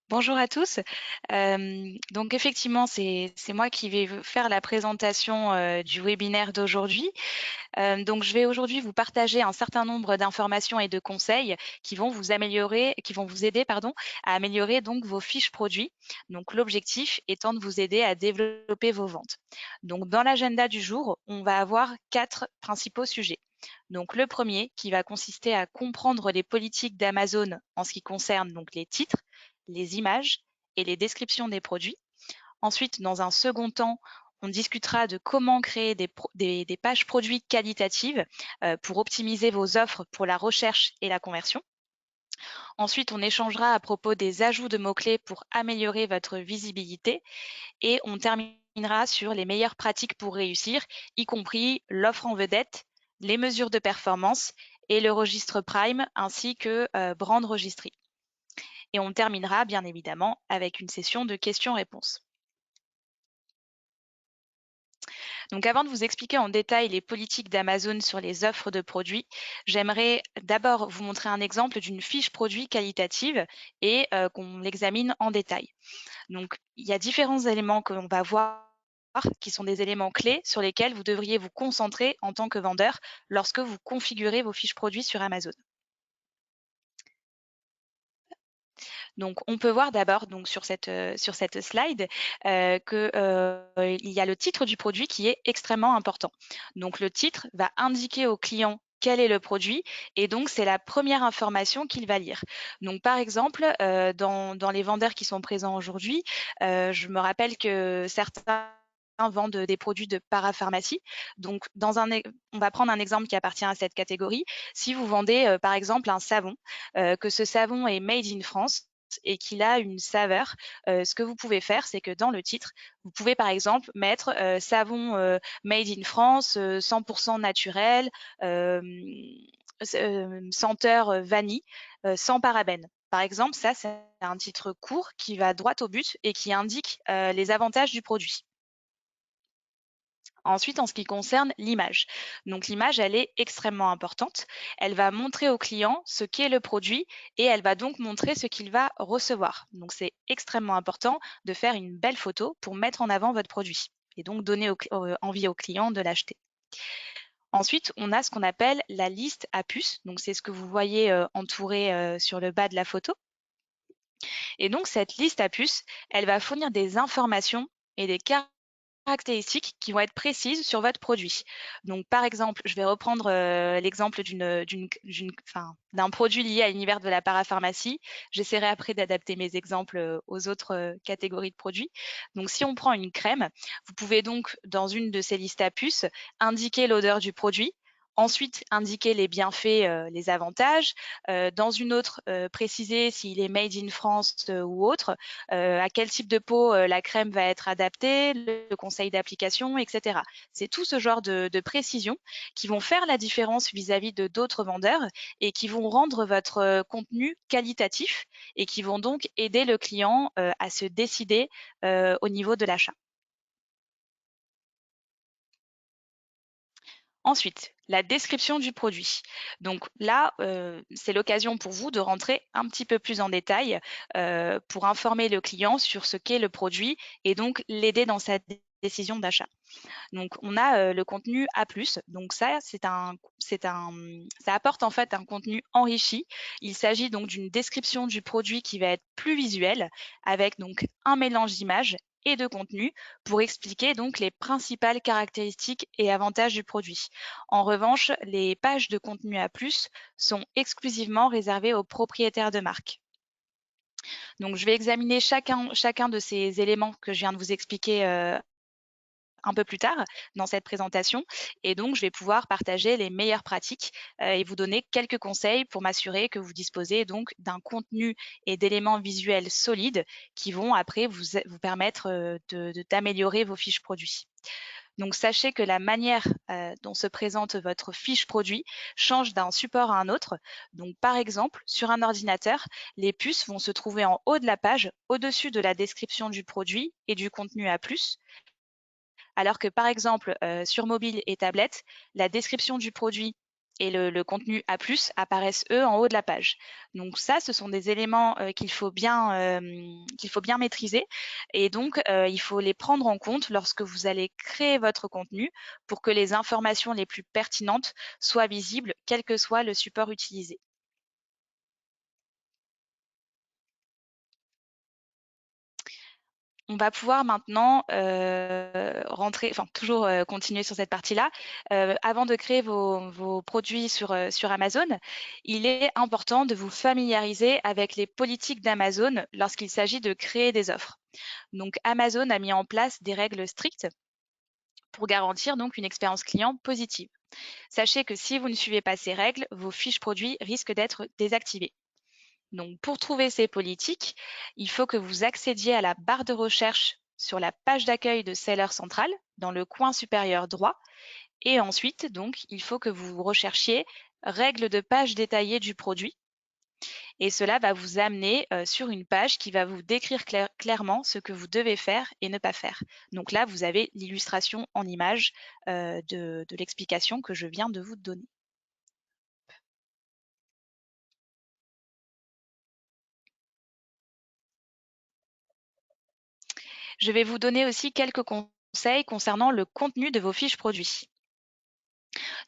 Bonjour à tous. Donc effectivement, c'est moi qui vais vous faire la présentation du webinaire d'aujourd'hui. Donc je vais aujourd'hui vous partager un certain nombre d'informations et de conseils qui vont vous améliorer, qui vont vous aider, pardon, à améliorer donc vos fiches produits. Donc l'objectif étant de vous aider à développer vos ventes. Donc dans l'agenda du jour, on va avoir 4 principaux sujets. Donc le premier qui va consister à comprendre les politiques d'Amazon en ce qui concerne donc les titres, les images et les descriptions des produits. Ensuite, dans un second temps, on discutera de comment créer des pages produits qualitatives pour optimiser vos offres pour la recherche et la conversion. Ensuite, on échangera à propos des ajouts de mots-clés pour améliorer votre visibilité et on terminera sur les meilleures pratiques pour réussir, y compris l'offre en vedette, les mesures de performance et le registre Prime ainsi que Brand Registry. Et on terminera bien évidemment avec une session de questions-réponses. Donc avant de vous expliquer en détail les politiques d'Amazon sur les offres de produits, j'aimerais d'abord vous montrer un exemple d'une fiche produit qualitative et qu'on l'examine en détail. Donc il y a différents éléments que l'on va voir qui sont des éléments clés sur lesquels vous devriez vous concentrer en tant que vendeur lorsque vous configurez vos fiches produits sur Amazon. Donc, on peut voir d'abord donc sur cette slide qu'il y a le titre du produit qui est extrêmement important. Donc, le titre va indiquer au client quel est le produit et donc c'est la première information qu'il va lire. Donc, par exemple, dans les vendeurs qui sont présents aujourd'hui, je me rappelle que certains vendent des produits de parapharmacie. Donc, on va prendre un exemple qui appartient à cette catégorie. Si vous vendez, par exemple, un savon, que ce savon est made in France, et qu'il a une saveur, ce que vous pouvez faire, c'est que dans le titre, vous pouvez par exemple mettre savon made in France, 100% naturel, senteur vanille, sans parabènes. Par exemple, ça, c'est un titre court qui va droit au but et qui indique les avantages du produit. Ensuite, en ce qui concerne l'image. Donc l'image, elle est extrêmement importante. Elle va montrer au client ce qu'est le produit et elle va donc montrer ce qu'il va recevoir. Donc c'est extrêmement important de faire une belle photo pour mettre en avant votre produit et donc donner envie au client de l'acheter. Ensuite, on a ce qu'on appelle la liste à puces. Donc c'est ce que vous voyez entouré sur le bas de la photo. Et donc cette liste à puces, elle va fournir des informations et des caractéristiques qui vont être précises sur votre produit. Donc, par exemple, je vais reprendre l'exemple d'un produit lié à l'univers de la parapharmacie. J'essaierai après d'adapter mes exemples aux autres catégories de produits. Donc, si on prend une crème, vous pouvez donc, dans une de ces listes à puces, indiquer l'odeur du produit. Ensuite, indiquer les bienfaits, les avantages. Dans une autre, préciser s'il est made in France ou autre, à quel type de peau la crème va être adaptée, le conseil d'application, etc. C'est tout ce genre de précisions qui vont faire la différence vis-à-vis de d'autres vendeurs et qui vont rendre votre contenu qualitatif et qui vont donc aider le client à se décider au niveau de l'achat. Ensuite, la description du produit. Donc là, c'est l'occasion pour vous de rentrer un petit peu plus en détail pour informer le client sur ce qu'est le produit et donc l'aider dans sa décision d'achat. Donc on a le contenu A+, donc ça ça apporte en fait un contenu enrichi. Il s'agit donc d'une description du produit qui va être plus visuelle avec donc un mélange d'images et de contenu pour expliquer donc les principales caractéristiques et avantages du produit. En revanche, les pages de contenu A+, sont exclusivement réservées aux propriétaires de marque. Donc je vais examiner chacun de ces éléments que je viens de vous expliquer un peu plus tard dans cette présentation. Et donc, je vais pouvoir partager les meilleures pratiques et vous donner quelques conseils pour m'assurer que vous disposez donc d'un contenu et d'éléments visuels solides qui vont après vous permettre d'améliorer vos fiches produits. Donc, sachez que la manière dont se présente votre fiche produit change d'un support à un autre. Donc, par exemple, sur un ordinateur, les puces vont se trouver en haut de la page, au-dessus de la description du produit et du contenu A+. Alors que par exemple, sur mobile et tablette, la description du produit et le contenu A+, apparaissent eux en haut de la page. Donc ça, ce sont des éléments qu'il faut bien maîtriser et donc il faut les prendre en compte lorsque vous allez créer votre contenu pour que les informations les plus pertinentes soient visibles, quel que soit le support utilisé. On va pouvoir maintenant rentrer, enfin toujours continuer sur cette partie-là. Avant de créer vos produits sur Amazon, il est important de vous familiariser avec les politiques d'Amazon lorsqu'il s'agit de créer des offres. Donc Amazon a mis en place des règles strictes pour garantir donc une expérience client positive. Sachez que si vous ne suivez pas ces règles, vos fiches produits risquent d'être désactivées. Donc, pour trouver ces politiques, il faut que vous accédiez à la barre de recherche sur la page d'accueil de Seller Central dans le coin supérieur droit. Et ensuite, donc, il faut que vous recherchiez règles de page détaillées du produit. Et cela va vous amener sur une page qui va vous décrire clairement ce que vous devez faire et ne pas faire. Donc là, vous avez l'illustration en image de l'explication que je viens de vous donner. Je vais vous donner aussi quelques conseils concernant le contenu de vos fiches produits.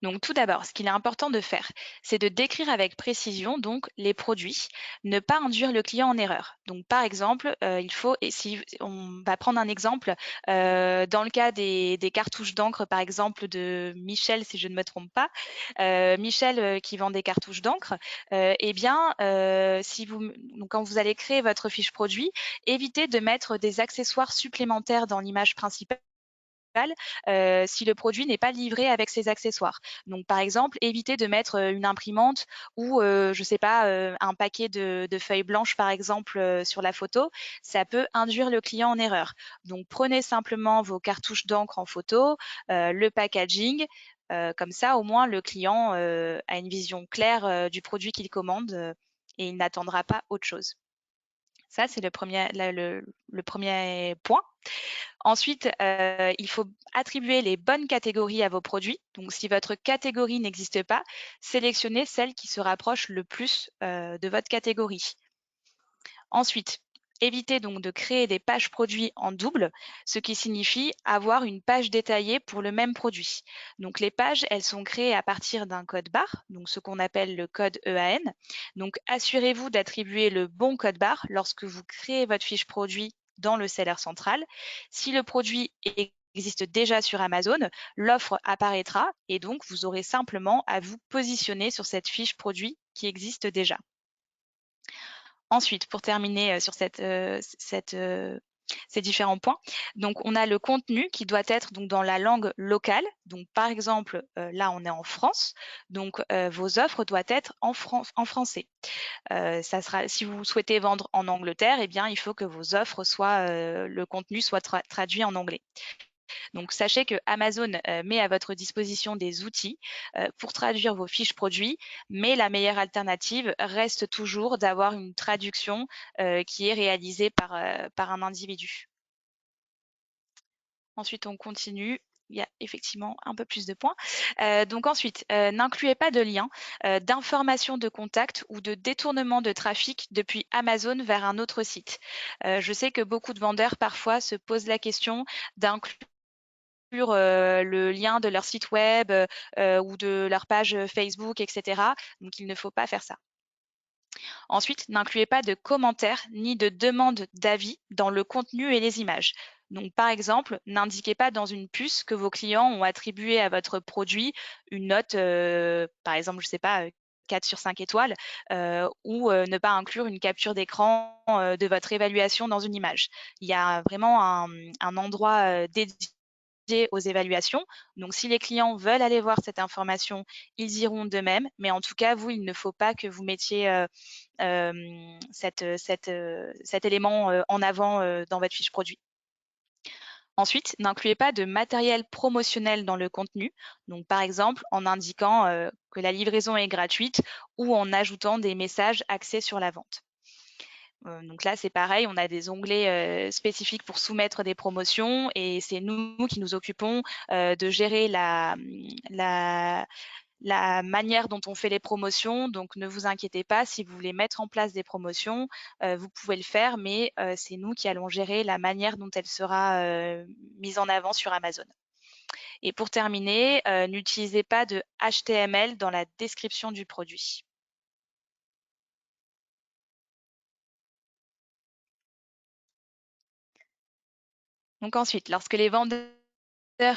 Donc tout d'abord, ce qu'il est important de faire, c'est de décrire avec précision donc les produits, ne pas induire le client en erreur. Donc par exemple, il faut, et si on va prendre un exemple, dans le cas des cartouches d'encre, par exemple de Michel, si je ne me trompe pas, Michel qui vend des cartouches d'encre, eh bien, si vous, donc quand vous allez créer votre fiche produit, évitez de mettre des accessoires supplémentaires dans l'image principale si le produit n'est pas livré avec ses accessoires. Donc, par exemple, évitez de mettre une imprimante ou, je ne sais pas, un paquet de feuilles blanches, par exemple, sur la photo. Ça peut induire le client en erreur. Donc, prenez simplement vos cartouches d'encre en photo, le packaging. Comme ça, au moins, le client a une vision claire du produit qu'il commande et il n'attendra pas autre chose. Ça, c'est le premier point. Ensuite, il faut attribuer les bonnes catégories à vos produits. Donc, si votre catégorie n'existe pas, sélectionnez celle qui se rapproche le plus de votre catégorie. Ensuite, évitez donc de créer des pages produits en double, ce qui signifie avoir une page détaillée pour le même produit. Donc les pages, elles sont créées à partir d'un code barre, donc ce qu'on appelle le code EAN. Donc assurez-vous d'attribuer le bon code barre lorsque vous créez votre fiche produit dans le seller central. Si le produit existe déjà sur Amazon, l'offre apparaîtra et donc vous aurez simplement à vous positionner sur cette fiche produit qui existe déjà. Ensuite, pour terminer sur ces différents points, donc on a le contenu qui doit être donc dans la langue locale. Donc par exemple, là on est en France, donc vos offres doivent être en français. Ça sera, si vous souhaitez vendre en Angleterre, eh bien il faut que vos offres soient, le contenu soit traduit en anglais. Donc, sachez que Amazon met à votre disposition des outils pour traduire vos fiches produits, mais la meilleure alternative reste toujours d'avoir une traduction qui est réalisée par un individu. Ensuite, on continue. Il y a effectivement un peu plus de points. Donc ensuite, n'incluez pas de liens d'information de contact ou de détournement de trafic depuis Amazon vers un autre site. Je sais que beaucoup de vendeurs parfois se posent la question d'inclure le lien de leur site web ou de leur page Facebook, etc. Donc, il ne faut pas faire ça. Ensuite, n'incluez pas de commentaires ni de demandes d'avis dans le contenu et les images. Donc, par exemple, n'indiquez pas dans une puce que vos clients ont attribué à votre produit une note, par exemple, je ne sais pas, 4 sur 5 étoiles, ou ne pas inclure une capture d'écran de votre évaluation dans une image. Il y a vraiment un endroit dédié aux évaluations. Donc, si les clients veulent aller voir cette information, ils iront d'eux-mêmes. Mais en tout cas, vous, il ne faut pas que vous mettiez cet élément en avant dans votre fiche produit. Ensuite, n'incluez pas de matériel promotionnel dans le contenu. Donc, par exemple, en indiquant que la livraison est gratuite ou en ajoutant des messages axés sur la vente. Donc là, c'est pareil, on a des onglets spécifiques pour soumettre des promotions et c'est nous qui nous occupons de gérer la manière dont on fait les promotions. Donc, ne vous inquiétez pas, si vous voulez mettre en place des promotions, vous pouvez le faire, mais c'est nous qui allons gérer la manière dont elle sera mise en avant sur Amazon. Et pour terminer, n'utilisez pas de HTML dans la description du produit. Donc ensuite, lorsque les vendeurs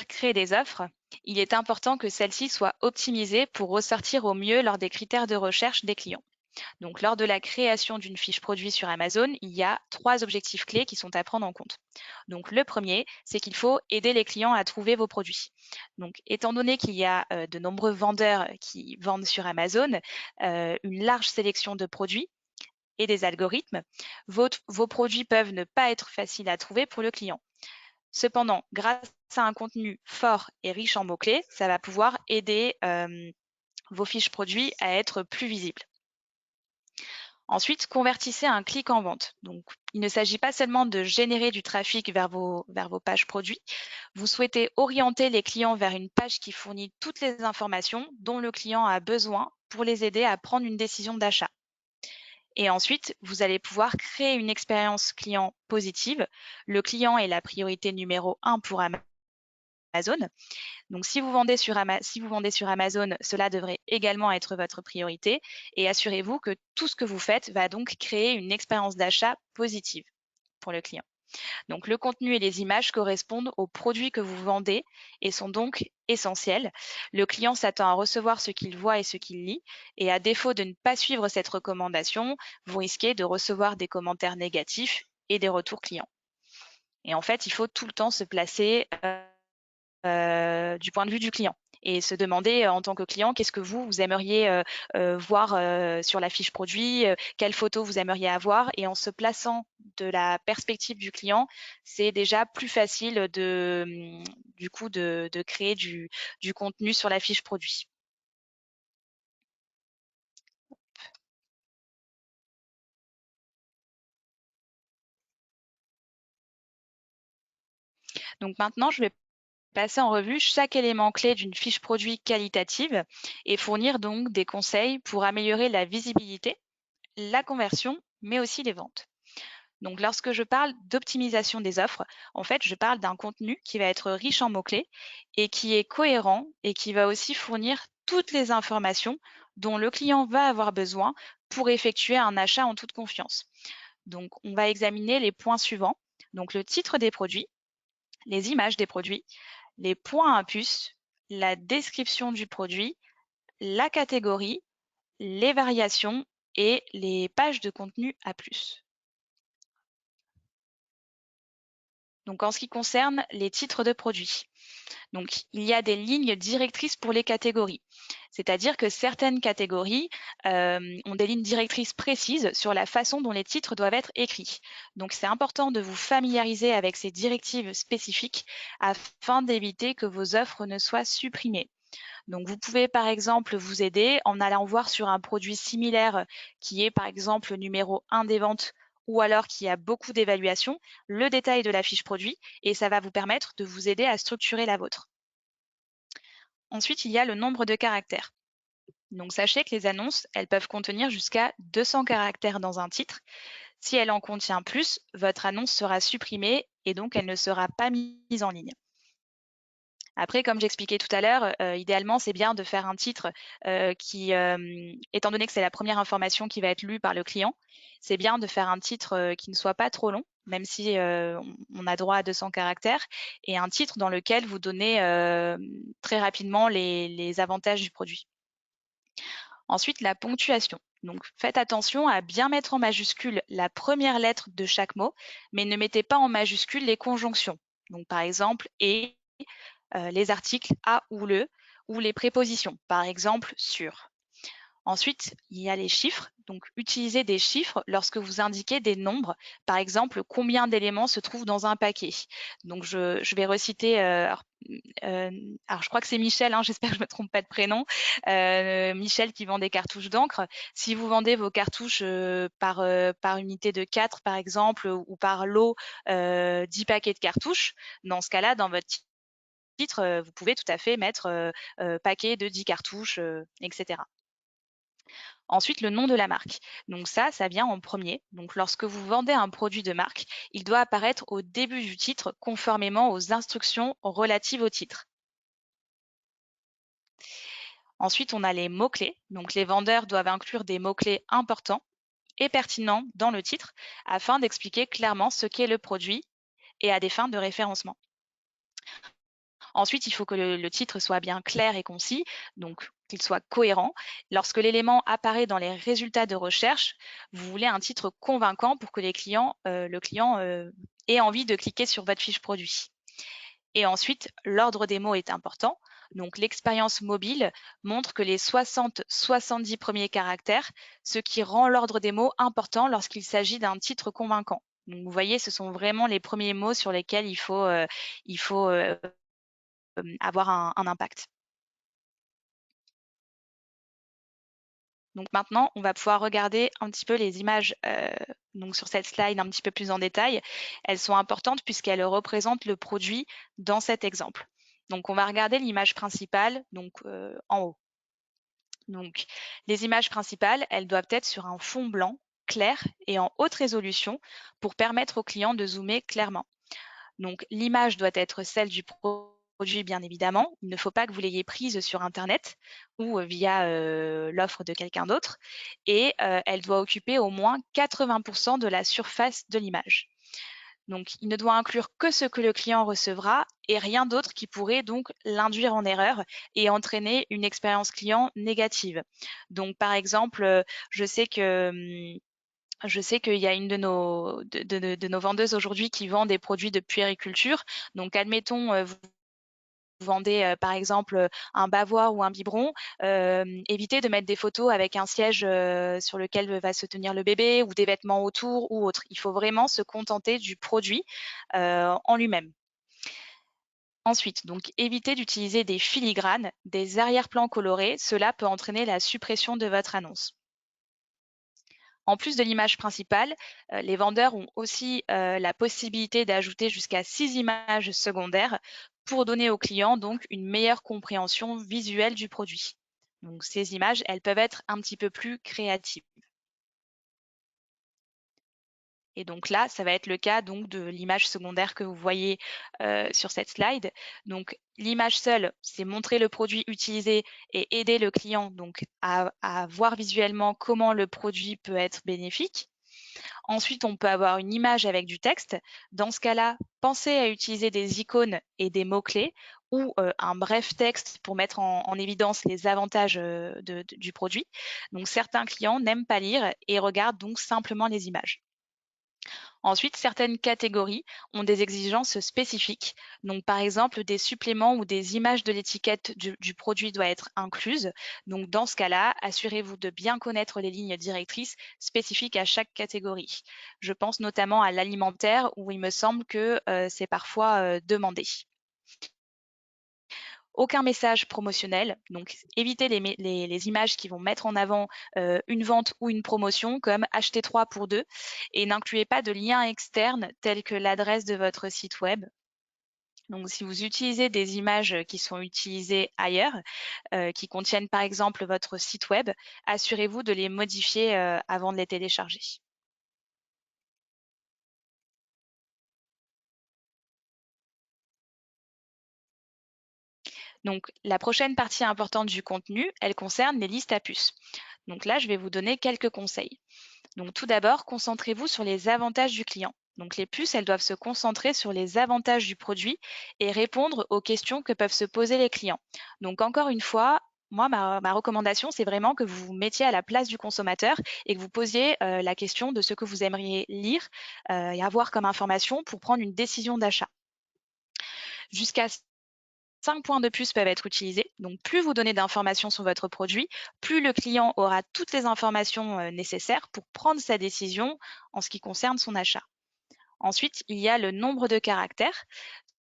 créent des offres, il est important que celles-ci soient optimisées pour ressortir au mieux lors des critères de recherche des clients. Donc, lors de la création d'une fiche produit sur Amazon, il y a 3 objectifs clés qui sont à prendre en compte. Donc, le premier, c'est qu'il faut aider les clients à trouver vos produits. Donc, étant donné qu'il y a de nombreux vendeurs qui vendent sur Amazon, une large sélection de produits et des algorithmes, vos produits peuvent ne pas être faciles à trouver pour le client. Cependant, grâce à un contenu fort et riche en mots-clés, ça va pouvoir aider vos fiches produits à être plus visibles. Ensuite, convertissez un clic en vente. Donc, il ne s'agit pas seulement de générer du trafic vers vos pages produits. Vous souhaitez orienter les clients vers une page qui fournit toutes les informations dont le client a besoin pour les aider à prendre une décision d'achat. Et ensuite, vous allez pouvoir créer une expérience client positive. Le client est la priorité numéro 1 pour Amazon. Donc, si vous vendez sur Amazon, cela devrait également être votre priorité. Et assurez-vous que tout ce que vous faites va donc créer une expérience d'achat positive pour le client. Donc, le contenu et les images correspondent aux produits que vous vendez et sont donc essentiels. Le client s'attend à recevoir ce qu'il voit et ce qu'il lit. Et à défaut de ne pas suivre cette recommandation, vous risquez de recevoir des commentaires négatifs et des retours clients. Et en fait, il faut tout le temps se placer du point de vue du client et se demander en tant que client, qu'est-ce que vous aimeriez voir sur la fiche produit, quelles photos vous aimeriez avoir. Et en se plaçant de la perspective du client, c'est déjà plus facile du coup de créer du contenu sur la fiche produit. Donc maintenant, je vais passer en revue chaque élément clé d'une fiche produit qualitative et fournir donc des conseils pour améliorer la visibilité, la conversion, mais aussi les ventes. Donc, lorsque je parle d'optimisation des offres, en fait, je parle d'un contenu qui va être riche en mots-clés et qui est cohérent et qui va aussi fournir toutes les informations dont le client va avoir besoin pour effectuer un achat en toute confiance. Donc, on va examiner les points suivants. Donc, le titre des produits, les images des produits, les points à puce, la description du produit, la catégorie, les variations et les pages de contenu à plus. Donc, en ce qui concerne les titres de produits, donc, il y a des lignes directrices pour les catégories. C'est-à-dire que certaines catégories ont des lignes directrices précises sur la façon dont les titres doivent être écrits. Donc, c'est important de vous familiariser avec ces directives spécifiques afin d'éviter que vos offres ne soient supprimées. Donc, vous pouvez par exemple vous aider en allant voir sur un produit similaire qui est par exemple numéro 1 des ventes ou alors qui a beaucoup d'évaluations, le détail de la fiche produit et ça va vous permettre de vous aider à structurer la vôtre. Ensuite, il y a le nombre de caractères. Donc, sachez que les annonces, elles peuvent contenir jusqu'à 200 caractères dans un titre. Si elle en contient plus, votre annonce sera supprimée et donc elle ne sera pas mise en ligne. Après, comme j'expliquais tout à l'heure, idéalement, c'est bien de faire un titre qui, étant donné que c'est la première information qui va être lue par le client, c'est bien de faire un titre qui ne soit pas trop long, même si on a droit à 200 caractères, et un titre dans lequel vous donnez très rapidement les avantages du produit. Ensuite, la ponctuation. Donc, faites attention à bien mettre en majuscule la première lettre de chaque mot, mais ne mettez pas en majuscule les conjonctions. Donc, par exemple, et les articles à ou le, ou les prépositions, par exemple sur. Ensuite, il y a les chiffres. Donc, utilisez des chiffres lorsque vous indiquez des nombres. Par exemple, combien d'éléments se trouvent dans un paquet. Donc, je vais reciter. Alors, je crois que c'est Michel, hein, j'espère que je ne me trompe pas de prénom. Michel qui vend des cartouches d'encre. Si vous vendez vos cartouches par unité de 4, par exemple, ou par lot 10 paquets de cartouches, dans ce cas-là, dans votre titre, vous pouvez tout à fait mettre paquet de 10 cartouches, etc. Ensuite, le nom de la marque. Donc ça vient en premier. Donc lorsque vous vendez un produit de marque, il doit apparaître au début du titre conformément aux instructions relatives au titre. Ensuite, on a les mots-clés. Donc les vendeurs doivent inclure des mots-clés importants et pertinents dans le titre afin d'expliquer clairement ce qu'est le produit et à des fins de référencement. Ensuite, il faut que le titre soit bien clair et concis, donc qu'il soit cohérent. Lorsque l'élément apparaît dans les résultats de recherche, vous voulez un titre convaincant pour que le client ait envie de cliquer sur votre fiche produit. Et ensuite, l'ordre des mots est important. Donc l'expérience mobile montre que les 60-70 premiers caractères, ce qui rend l'ordre des mots important lorsqu'il s'agit d'un titre convaincant. Donc vous voyez, ce sont vraiment les premiers mots sur lesquels il faut avoir un impact. Donc maintenant, on va pouvoir regarder un petit peu les images donc sur cette slide un petit peu plus en détail. Elles sont importantes puisqu'elles représentent le produit dans cet exemple. Donc on va regarder l'image principale donc en haut. Donc les images principales, elles doivent être sur un fond blanc clair et en haute résolution pour permettre au client de zoomer clairement. Donc l'image doit être celle du produit, bien évidemment. Il ne faut pas que vous l'ayez prise sur Internet ou via l'offre de quelqu'un d'autre. Et elle doit occuper au moins 80% de la surface de l'image. Donc, il ne doit inclure que ce que le client recevra et rien d'autre qui pourrait donc l'induire en erreur et entraîner une expérience client négative. Donc, par exemple, je sais que je sais qu'il y a une de nos vendeuses aujourd'hui qui vend des produits de puériculture. Donc, admettons, vous vendez par exemple un bavoir ou un biberon, évitez de mettre des photos avec un siège sur lequel va se tenir le bébé ou des vêtements autour ou autre. Il faut vraiment se contenter du produit en lui-même. Ensuite, donc évitez d'utiliser des filigranes, des arrière-plans colorés. Cela peut entraîner la suppression de votre annonce. En plus de l'image principale, les vendeurs ont aussi la possibilité d'ajouter jusqu'à 6 images secondaires pour donner aux clients donc une meilleure compréhension visuelle du produit. Donc ces images, elles peuvent être un petit peu plus créatives. Et donc là, ça va être le cas donc de l'image secondaire que vous voyez sur cette slide. Donc l'image seule, c'est montrer le produit utilisé et aider le client donc à voir visuellement comment le produit peut être bénéfique. Ensuite, on peut avoir une image avec du texte. Dans ce cas-là, pensez à utiliser des icônes et des mots-clés ou un bref texte pour mettre en évidence les avantages du produit. Donc certains clients n'aiment pas lire et regardent donc simplement les images. Ensuite, certaines catégories ont des exigences spécifiques. Donc, par exemple, des suppléments ou des images de l'étiquette du produit doivent être incluses. Donc, dans ce cas-là, assurez-vous de bien connaître les lignes directrices spécifiques à chaque catégorie. Je pense notamment à l'alimentaire où il me semble que c'est parfois demandé. Aucun message promotionnel, donc évitez les images qui vont mettre en avant une vente ou une promotion comme acheter 3 pour 2 et n'incluez pas de lien externe tel que l'adresse de votre site web. Donc si vous utilisez des images qui sont utilisées ailleurs, qui contiennent par exemple votre site web, assurez-vous de les modifier avant de les télécharger. Donc, la prochaine partie importante du contenu, elle concerne les listes à puces. Donc là, je vais vous donner quelques conseils. Donc tout d'abord, concentrez-vous sur les avantages du client. Donc les puces, elles doivent se concentrer sur les avantages du produit et répondre aux questions que peuvent se poser les clients. Donc encore une fois, moi, ma recommandation, c'est vraiment que vous vous mettiez à la place du consommateur et que vous posiez la question de ce que vous aimeriez lire et avoir comme information pour prendre une décision d'achat. Jusqu'à 5 points de plus peuvent être utilisés. Donc, plus vous donnez d'informations sur votre produit, plus le client aura toutes les informations nécessaires pour prendre sa décision en ce qui concerne son achat. Ensuite, il y a le nombre de caractères.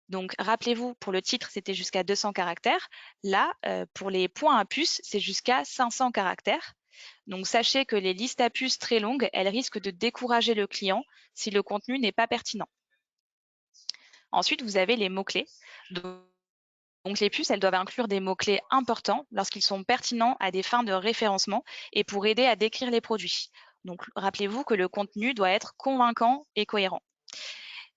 Donc, rappelez-vous, pour le titre, c'était jusqu'à 200 caractères. Là, pour les points à puce, c'est jusqu'à 500 caractères. Donc, sachez que les listes à puces très longues, elles risquent de décourager le client si le contenu n'est pas pertinent. Ensuite, vous avez les mots-clés. Donc les puces, elles doivent inclure des mots-clés importants lorsqu'ils sont pertinents à des fins de référencement et pour aider à décrire les produits. Donc rappelez-vous que le contenu doit être convaincant et cohérent.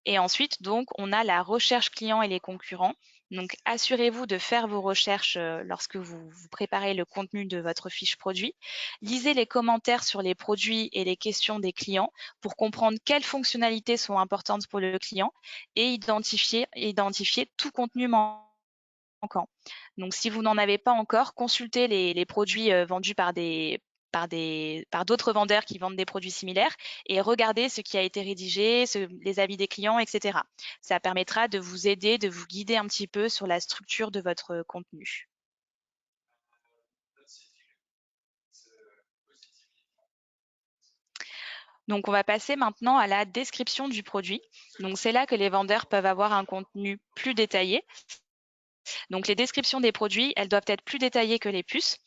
Et ensuite, donc, on a la recherche client et les concurrents. Donc, assurez-vous de faire vos recherches lorsque vous préparez le contenu de votre fiche produit. Lisez les commentaires sur les produits et les questions des clients pour comprendre quelles fonctionnalités sont importantes pour le client et identifier tout contenu manquant. Donc, si vous n'en avez pas encore, consultez les produits vendus par d'autres vendeurs qui vendent des produits similaires et regardez ce qui a été rédigé, les avis des clients, etc. Ça permettra de vous aider, de vous guider un petit peu sur la structure de votre contenu. Donc, on va passer maintenant à la description du produit. Donc, c'est là que les vendeurs peuvent avoir un contenu plus détaillé. Donc, les descriptions des produits, elles doivent être plus détaillées que les puces.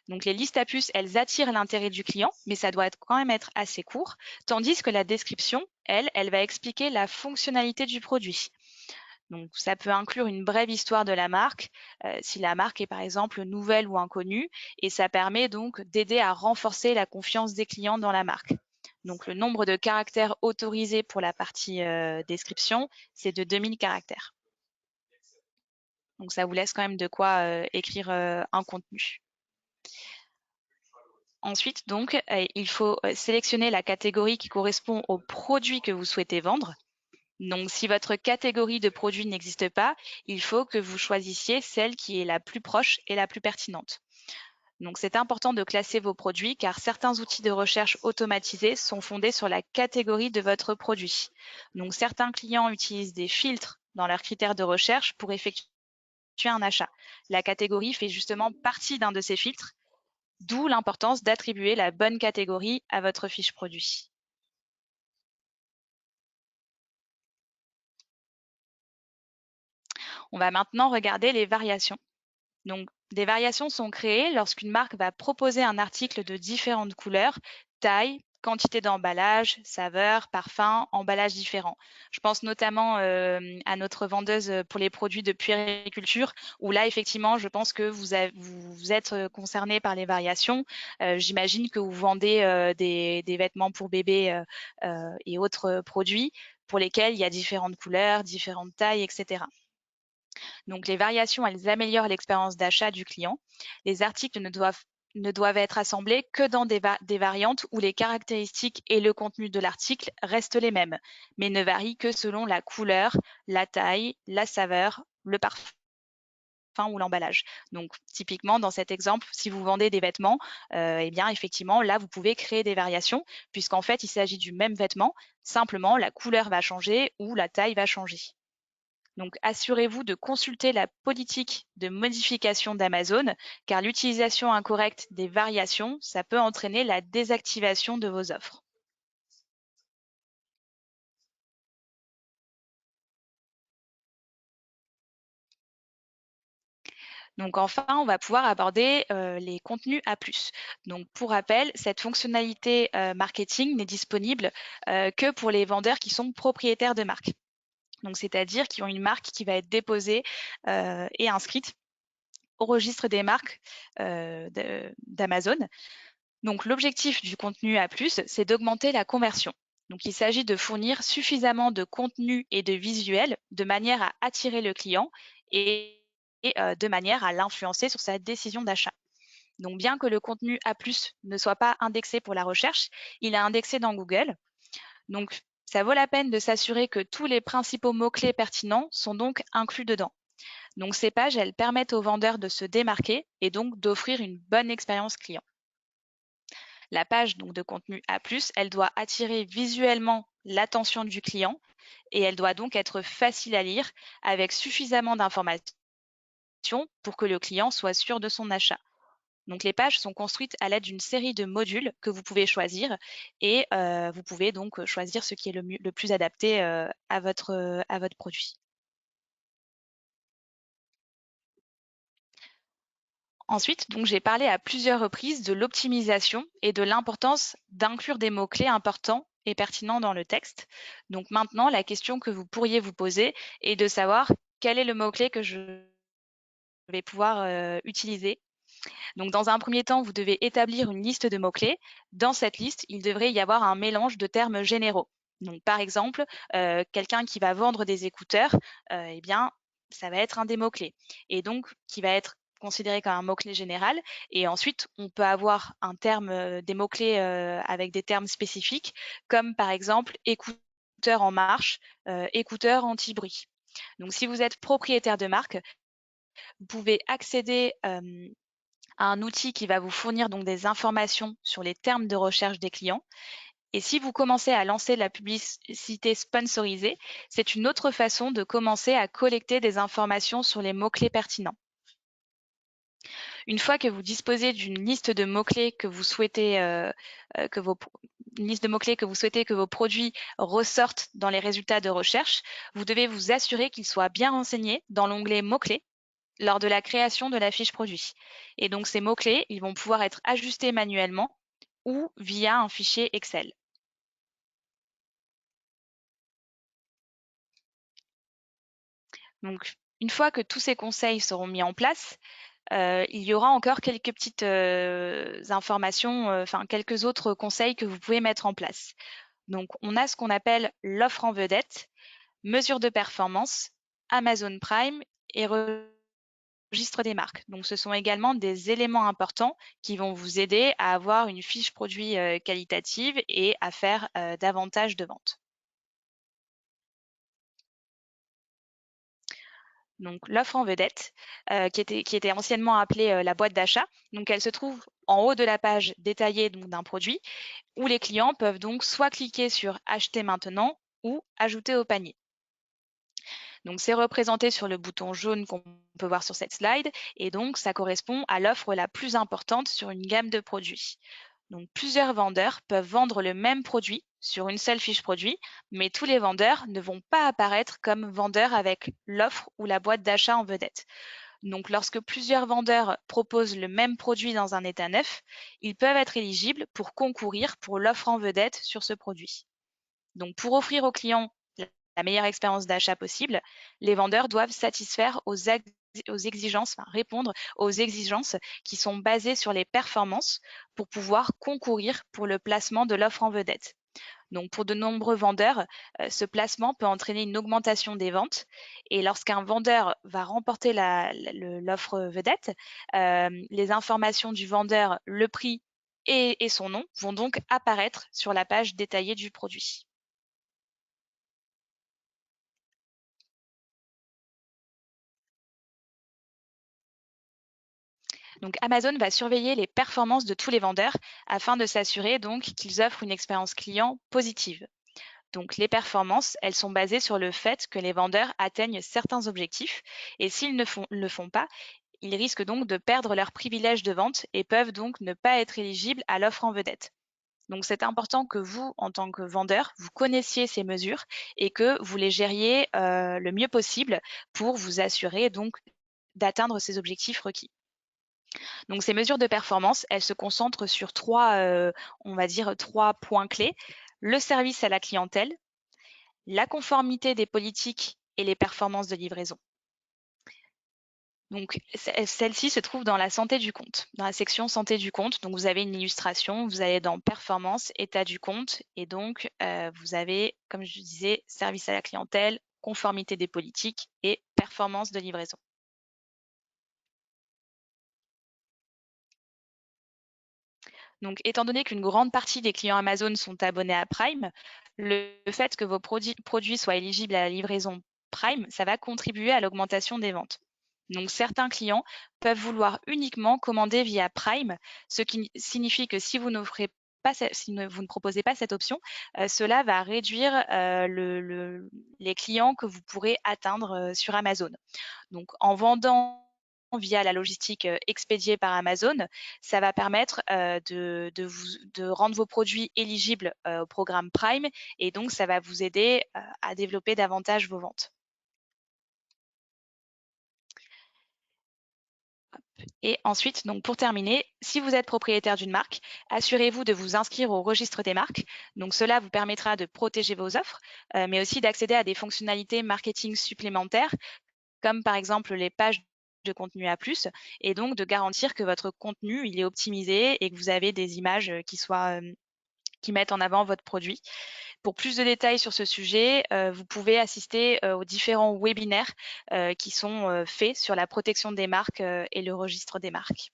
Donc, les listes à puces, elles attirent l'intérêt du client, mais ça doit quand même être assez court. Tandis que la description, elle va expliquer la fonctionnalité du produit. Donc, ça peut inclure une brève histoire de la marque, si la marque est par exemple nouvelle ou inconnue, et ça permet donc d'aider à renforcer la confiance des clients dans la marque. Donc, le nombre de caractères autorisés pour la partie description, c'est de 2000 caractères. Donc, ça vous laisse quand même de quoi écrire un contenu. Ensuite, donc, il faut sélectionner la catégorie qui correspond au produit que vous souhaitez vendre. Donc, si votre catégorie de produit n'existe pas, il faut que vous choisissiez celle qui est la plus proche et la plus pertinente. Donc, c'est important de classer vos produits car certains outils de recherche automatisés sont fondés sur la catégorie de votre produit. Donc, certains clients utilisent des filtres dans leurs critères de recherche pour effectuer un achat. La catégorie fait justement partie d'un de ces filtres, d'où l'importance d'attribuer la bonne catégorie à votre fiche produit. On va maintenant regarder les variations. Donc, des variations sont créées lorsqu'une marque va proposer un article de différentes couleurs, tailles, quantité d'emballage, saveur, parfum, emballage différent. Je pense notamment à notre vendeuse pour les produits de puériculture, où là, effectivement, je pense que vous êtes concerné par les variations. J'imagine que vous vendez des vêtements pour bébés et autres produits pour lesquels il y a différentes couleurs, différentes tailles, etc. Donc, les variations, elles améliorent l'expérience d'achat du client. Les articles ne doivent être assemblés que dans des variantes où les caractéristiques et le contenu de l'article restent les mêmes, mais ne varient que selon la couleur, la taille, la saveur, le parfum ou l'emballage. Donc, typiquement, dans cet exemple, si vous vendez des vêtements, eh bien, effectivement, là, vous pouvez créer des variations, puisqu'en fait, il s'agit du même vêtement, simplement, la couleur va changer ou la taille va changer. Donc, assurez-vous de consulter la politique de modification d'Amazon, car l'utilisation incorrecte des variations, ça peut entraîner la désactivation de vos offres. Donc enfin, on va pouvoir aborder les contenus A+. Donc pour rappel, cette fonctionnalité marketing n'est disponible que pour les vendeurs qui sont propriétaires de marque. Donc c'est-à-dire qui ont une marque qui va être déposée et inscrite au registre des marques d'Amazon. Donc l'objectif du contenu A+, c'est d'augmenter la conversion. Donc il s'agit de fournir suffisamment de contenu et de visuels de manière à attirer le client et de manière à l'influencer sur sa décision d'achat. Donc bien que le contenu A+, ne soit pas indexé pour la recherche, il est indexé dans Google. Donc ça vaut la peine de s'assurer que tous les principaux mots-clés pertinents sont donc inclus dedans. Donc ces pages, elles permettent aux vendeurs de se démarquer et donc d'offrir une bonne expérience client. La page donc, de contenu A+, elle doit attirer visuellement l'attention du client et elle doit donc être facile à lire avec suffisamment d'informations pour que le client soit sûr de son achat. Donc les pages sont construites à l'aide d'une série de modules que vous pouvez choisir et vous pouvez donc choisir ce qui est le plus adapté à votre produit. Ensuite, donc j'ai parlé à plusieurs reprises de l'optimisation et de l'importance d'inclure des mots-clés importants et pertinents dans le texte. Donc maintenant, la question que vous pourriez vous poser est de savoir quel est le mot-clé que je vais pouvoir utiliser. Donc, dans un premier temps, vous devez établir une liste de mots-clés. Dans cette liste, il devrait y avoir un mélange de termes généraux. Donc, par exemple, quelqu'un qui va vendre des écouteurs, eh bien, ça va être un des mots-clés. Et donc, qui va être considéré comme un mot-clé général. Et ensuite, on peut avoir un terme, des mots-clés avec des termes spécifiques, comme par exemple écouteur en marche, écouteur anti-bruit. Donc, si vous êtes propriétaire de marque, vous pouvez accéder à un outil qui va vous fournir donc des informations sur les termes de recherche des clients. Et si vous commencez à lancer de la publicité sponsorisée, c'est une autre façon de commencer à collecter des informations sur les mots-clés pertinents. Une fois que vous disposez d'une liste de mots-clés que vous souhaitez une liste de mots-clés que vous souhaitez que vos produits ressortent dans les résultats de recherche, vous devez vous assurer qu'ils soient bien renseignés dans l'onglet mots-clés lors de la création de la fiche produit. Et donc ces mots-clés, ils vont pouvoir être ajustés manuellement ou via un fichier Excel. Donc une fois que tous ces conseils seront mis en place, il y aura encore quelques petites informations, enfin quelques autres conseils que vous pouvez mettre en place. Donc on a ce qu'on appelle l'offre en vedette, mesure de performance, Amazon Prime et registre des marques. Donc, ce sont également des éléments importants qui vont vous aider à avoir une fiche produit qualitative et à faire davantage de ventes. Donc, l'offre en vedette, qui était anciennement appelée la boîte d'achat. Donc, elle se trouve en haut de la page détaillée d'un produit où les clients peuvent donc soit cliquer sur acheter maintenant ou ajouter au panier. Donc, c'est représenté sur le bouton jaune qu'on peut voir sur cette slide et donc ça correspond à l'offre la plus importante sur une gamme de produits. Donc, plusieurs vendeurs peuvent vendre le même produit sur une seule fiche produit, mais tous les vendeurs ne vont pas apparaître comme vendeurs avec l'offre ou la boîte d'achat en vedette. Donc, lorsque plusieurs vendeurs proposent le même produit dans un état neuf, ils peuvent être éligibles pour concourir pour l'offre en vedette sur ce produit. Donc, pour offrir aux clients la meilleure expérience d'achat possible, les vendeurs doivent satisfaire aux exigences, enfin, répondre aux exigences qui sont basées sur les performances pour pouvoir concourir pour le placement de l'offre en vedette. Donc, pour de nombreux vendeurs, ce placement peut entraîner une augmentation des ventes. Et lorsqu'un vendeur va remporter l'offre vedette, les informations du vendeur, le prix et son nom vont donc apparaître sur la page détaillée du produit. Donc Amazon va surveiller les performances de tous les vendeurs afin de s'assurer donc qu'ils offrent une expérience client positive. Donc les performances, elles sont basées sur le fait que les vendeurs atteignent certains objectifs et s'ils ne le font pas, ils risquent donc de perdre leur privilège de vente et peuvent donc ne pas être éligibles à l'offre en vedette. Donc c'est important que vous, en tant que vendeur, vous connaissiez ces mesures et que vous les gériez le mieux possible pour vous assurer donc d'atteindre ces objectifs requis. Donc ces mesures de performance, elles se concentrent sur on va dire, trois points clés. Le service à la clientèle, la conformité des politiques et les performances de livraison. Donc celle-ci se trouve dans la santé du compte, dans la section santé du compte. Donc vous avez une illustration, vous allez dans performance, état du compte et donc vous avez, comme je disais, service à la clientèle, conformité des politiques et performance de livraison. Donc, étant donné qu'une grande partie des clients Amazon sont abonnés à Prime, le fait que vos produits soient éligibles à la livraison Prime, ça va contribuer à l'augmentation des ventes. Donc, certains clients peuvent vouloir uniquement commander via Prime, ce qui signifie que si vous n'offrez pas, si vous ne proposez pas cette option, cela va réduire les clients que vous pourrez atteindre sur Amazon. Donc, en vendant via la logistique expédiée par Amazon, ça va permettre de rendre vos produits éligibles au programme Prime et donc ça va vous aider à développer davantage vos ventes. Et ensuite, donc pour terminer, si vous êtes propriétaire d'une marque, assurez-vous de vous inscrire au registre des marques. Donc cela vous permettra de protéger vos offres, mais aussi d'accéder à des fonctionnalités marketing supplémentaires, comme par exemple les pages de contenu à plus et donc de garantir que votre contenu, il est optimisé et que vous avez des images, qui mettent en avant votre produit. Pour plus de détails sur ce sujet, vous pouvez assister, aux différents webinaires, qui sont, faits sur la protection des marques, et le registre des marques.